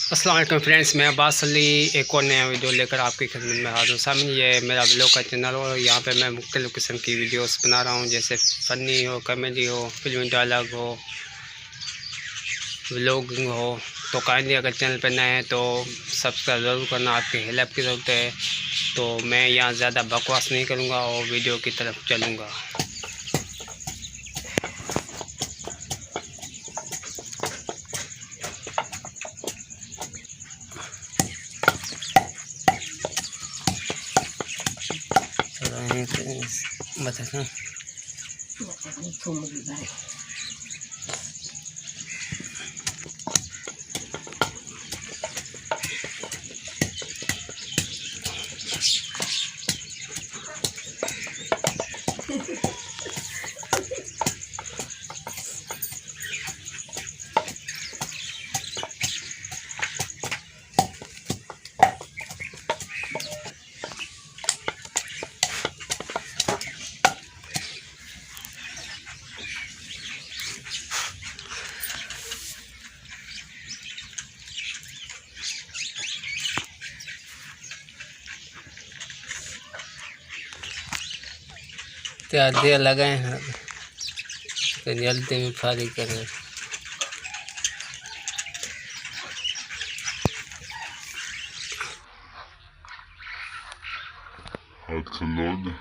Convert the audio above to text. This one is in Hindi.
अस्सलाम वालेकुम फ्रेंड्स, मैं अब्बास अली एक और नया वीडियो लेकर आपकी खिदमत में हाजिर हूँ। सामने ये मेरा ब्लॉग का चैनल हो, यहाँ पे मैं मुख्तलिफ़ किस्म की वीडियोस बना रहा हूँ, जैसे फ़नी हो, कॉमेडी हो, फिल्मी डायलॉग हो, व्लॉगिंग हो। तो काइंडली अगर चैनल पर नए हैं तो सब्सक्राइब ज़रूर करना, आपकी हेल्प की ज़रूरत है। तो मैं यहाँ ज़्यादा बकवास नहीं करूँगा और वीडियो की तरफ चलूँगा। बता क्या दिया लगाए हैं तो जल्दी में फारी करें। Had gelogen.